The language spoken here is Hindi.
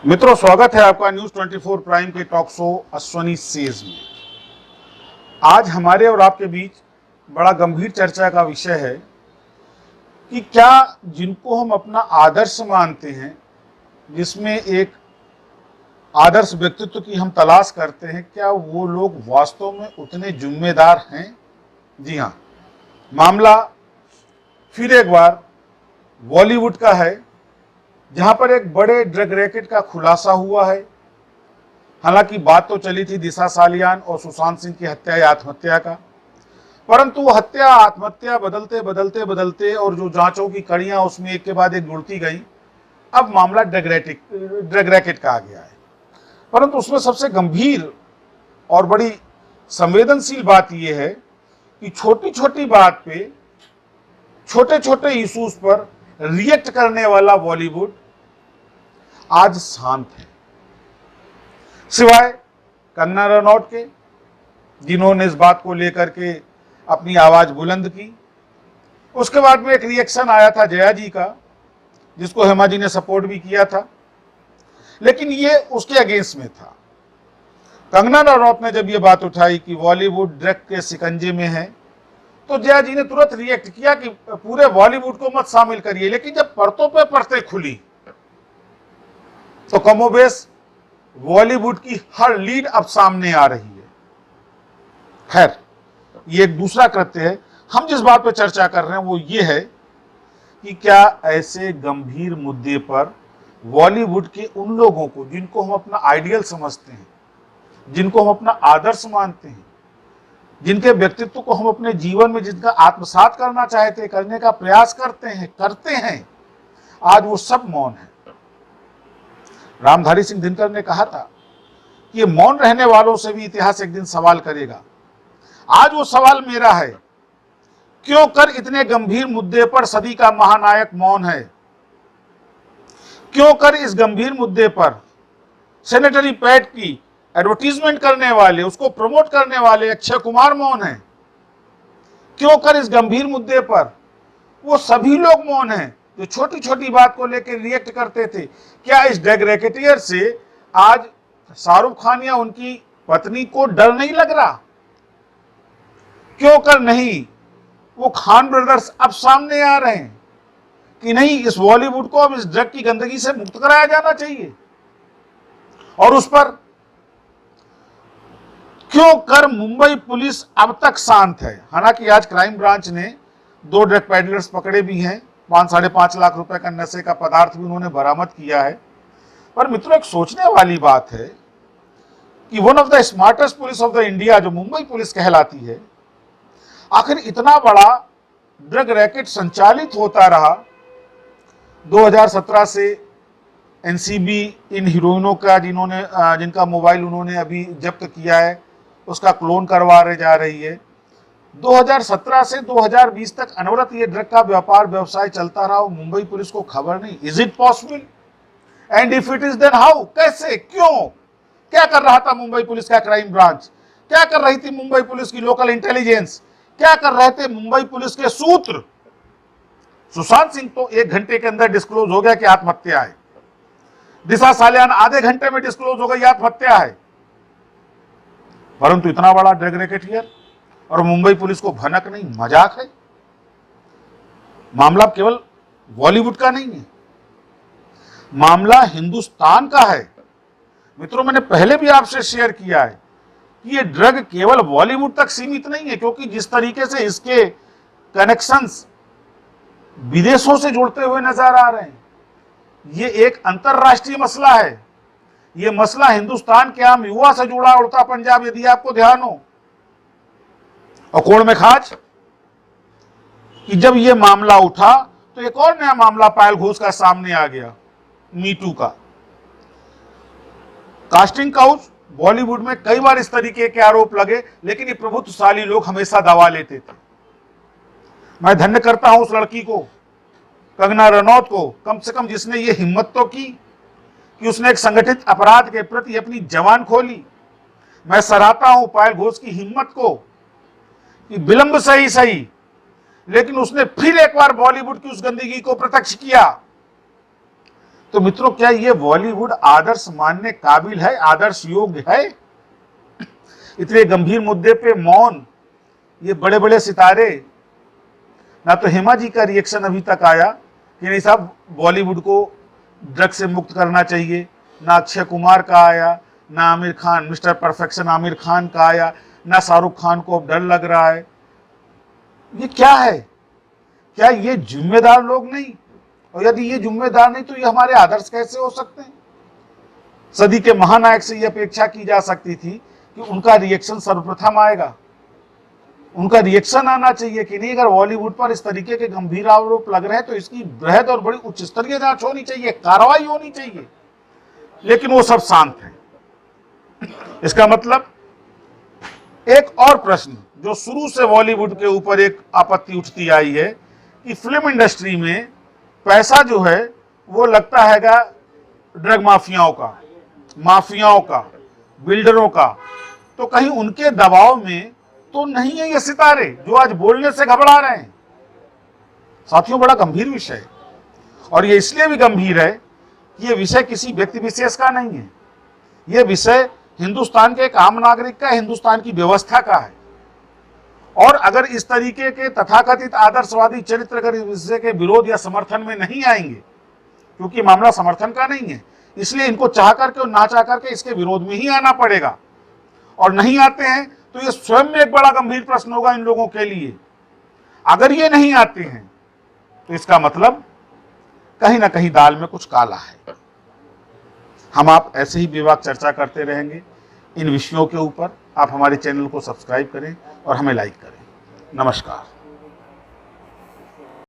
मित्रों, स्वागत है आपका न्यूज 24 प्राइम के टॉक शो अश्वनी सेज में। आज हमारे और आपके बीच बड़ा गंभीर चर्चा का विषय है कि क्या जिनको हम अपना आदर्श मानते हैं, जिसमें एक आदर्श व्यक्तित्व की हम तलाश करते हैं, क्या वो लोग वास्तव में उतने जिम्मेदार हैं? जी हाँ, मामला फिर एक बार बॉलीवुड का है, जहां पर एक बड़े ड्रग रैकेट का खुलासा हुआ है। हालांकि बात तो चली थी दिशा सालियान और सुशांत सिंह की हत्या या आत्महत्या का, परंतु वो हत्या आत्महत्या बदलते और जो जांचों की कड़ियां उसमें एक के बाद एक जुड़ती गई, अब मामला ड्रग रैकेट का आ गया है। परंतु उसमें सबसे गंभीर और बड़ी संवेदनशील बात यह है कि छोटी छोटी बात पे, छोटे छोटे इश्यूज पर रिएक्ट करने वाला बॉलीवुड आज शांत है, सिवाय कंगना रनौत के, जिन्होंने इस बात को लेकर के अपनी आवाज बुलंद की। उसके बाद में एक रिएक्शन आया था जया जी का, जिसको हेमा जी ने सपोर्ट भी किया था, लेकिन ये उसके अगेंस्ट में था। कंगना रनौत ने जब ये बात उठाई कि बॉलीवुड ड्रग के शिकंजे में है, तो जया जी ने तुरंत रिएक्ट किया कि पूरे बॉलीवुड को मत शामिल करिए। लेकिन जब परतों पे परतें खुली तो कमोबेश बॉलीवुड की हर लीड अब सामने आ रही है। खैर, ये एक दूसरा कृत्य है। हम जिस बात पर चर्चा कर रहे हैं वो ये है कि क्या ऐसे गंभीर मुद्दे पर बॉलीवुड के उन लोगों को, जिनको हम अपना आइडियल समझते हैं, जिनको हम अपना आदर्श मानते हैं, जिनके व्यक्तित्व को हम अपने जीवन में जिनका आत्मसात करना चाहते हैं, करने का प्रयास करते हैं, आज वो सब मौन है। रामधारी सिंह दिनकर ने कहा था कि ये मौन रहने वालों से भी इतिहास एक दिन सवाल करेगा। आज वो सवाल मेरा है, क्यों कर इतने गंभीर मुद्दे पर सदी का महानायक मौन है? क्यों कर इस गंभीर मुद्दे पर सैनिटरी पैड की एडवर्टीजमेंट करने वाले, उसको प्रमोट करने वाले अक्षय कुमार मौन है? क्यों कर इस गंभीर मुद्दे पर वो सभी लोग मौन हैं जो छोटी छोटी बात को लेकर रिएक्ट करते थे? क्या इस ड्रग रैकेटियर से आज शाहरुख खान या उनकी पत्नी को डर नहीं लग रहा? क्यों कर नहीं वो खान ब्रदर्स अब सामने आ रहे हैं कि नहीं, इस बॉलीवुड को अब इस ड्रग की गंदगी से मुक्त कराया जाना चाहिए? और उस पर क्यों कर मुंबई पुलिस अब तक शांत है? हालांकि आज क्राइम ब्रांच ने 2 ड्रग पेडलर्स पकड़े भी हैं, 5-5.5 लाख रुपए का नशे का पदार्थ भी उन्होंने बरामद किया है। पर मित्रों, एक सोचने वाली बात है कि one of the smartest police of the India, जो मुंबई पुलिस कहलाती है, आखिर इतना बड़ा ड्रग रैकेट संचालित होता रहा। 2017 से एनसीबी इन हीरोइनों का, जिनका मोबाइल उन्होंने अभी जब्त किया है, उसका क्लोन करवा जा रही है। 2017 से 2020 तक अनवरत ये ड्रग का व्यवसाय चलता रहा, मुंबई पुलिस को खबर नहीं। Is it possible? And if it is then how? कैसे, क्यों, क्या कर रहा था मुंबई पुलिस का क्राइम ब्रांच? क्या कर रही थी मुंबई पुलिस की लोकल इंटेलिजेंस? क्या कर रहे थे मुंबई पुलिस के सूत्र? सुशांत सिंह तो 1 घंटे के अंदर डिस्क्लोज हो गया कि आत्महत्या है। दिशा सालियान आधे घंटे में डिस्क्लोज हो गई आत्महत्या है। परंतु इतना बड़ा ड्रग रैकेटियर और मुंबई पुलिस को भनक नहीं, मजाक है। मामला केवल बॉलीवुड का नहीं है, मामला हिंदुस्तान का है। मित्रों, मैंने पहले भी आपसे शेयर किया है कि ये ड्रग केवल बॉलीवुड तक सीमित नहीं है, क्योंकि जिस तरीके से इसके कनेक्शंस विदेशों से जुड़ते हुए नजर आ रहे हैं, ये एक अंतरराष्ट्रीय मसला है। ये मसला हिंदुस्तान के आम युवा से जुड़ा उड़ता पंजाब, यदि आपको ध्यान हो। और कोण में खाच कि जब ये मामला उठा तो एक और नया मामला पायल घोष का सामने आ गया, मीटू का। कास्टिंग काउच, बॉलीवुड में कई बार इस तरीके के आरोप लगे, लेकिन ये प्रभुत्वशाली लोग हमेशा दबा लेते थे। मैं धन्य करता हूं उस लड़की को, कंगना रनौत को, कम से कम जिसने ये हिम्मत तो की कि उसने एक संगठित अपराध के प्रति अपनी जबान खोली। मैं सराहता हूं पायल घोष की हिम्मत को कि विलंब सही, लेकिन उसने फिर एक बार बॉलीवुड की उस गंदगी को प्रत्यक्ष किया। तो मित्रों, क्या ये बॉलीवुड आदर्श मानने काबिल है, आदर्श योग्य है? इतने गंभीर मुद्दे पे मौन ये बड़े बड़े सितारे। ना तो हेमा जी का रिएक्शन अभी तक आया कि नहीं साहब बॉलीवुड को ड्रग से मुक्त करना चाहिए, ना अक्षय कुमार का आया, ना आमिर खान, मिस्टर परफेक्शन आमिर खान का आया, ना शाहरुख खान को अब डर लग रहा है। ये क्या है? क्या ये जिम्मेदार लोग नहीं? और यदि ये जिम्मेदार नहीं तो ये हमारे आदर्श कैसे हो सकते हैं? सदी के महानायक से ये अपेक्षा की जा सकती थी कि उनका रिएक्शन सर्वप्रथम आएगा, उनका रिएक्शन आना चाहिए कि नहीं, अगर बॉलीवुड पर इस तरीके के गंभीर आरोप लग रहे हैं तो इसकी बृहद और बड़ी उच्च स्तरीय जांच होनी चाहिए, कार्रवाई होनी चाहिए। लेकिन वो सब शांत हैं। इसका मतलब एक और प्रश्न जो शुरू से बॉलीवुड के ऊपर एक आपत्ति उठती आई है कि फिल्म इंडस्ट्री में पैसा जो है वो लगता हैगा ड्रग माफियाओं का, बिल्डरों का। तो कहीं उनके दबाव में तो नहीं है ये सितारे जो आज बोलने से घबरा रहे हैं? साथियों, बड़ा गंभीर विषय है। और ये इसलिए भी गंभीर है कि ये विषय किसी व्यक्ति विशेष का नहीं है, ये विषय हिंदुस्तान के एक आम नागरिक का, हिंदुस्तान की व्यवस्था का है। और अगर इस तरीके के तथाकथित आदर्शवादी चरित्र अगर इस विषय के विरोध या समर्थन में नहीं आएंगे, क्योंकि मामला समर्थन का नहीं है, इसलिए इनको चाह करके और ना चाह करके इसके विरोध में ही आना पड़ेगा। और नहीं आते हैं तो ये स्वयं में एक बड़ा गंभीर प्रश्न होगा इन लोगों के लिए। अगर ये नहीं आते हैं तो इसका मतलब कहीं ना कहीं दाल में कुछ काला है। हम आप ऐसे ही बेबाक चर्चा करते रहेंगे इन विषयों के ऊपर। आप हमारे चैनल को सब्सक्राइब करें और हमें लाइक करें। नमस्कार।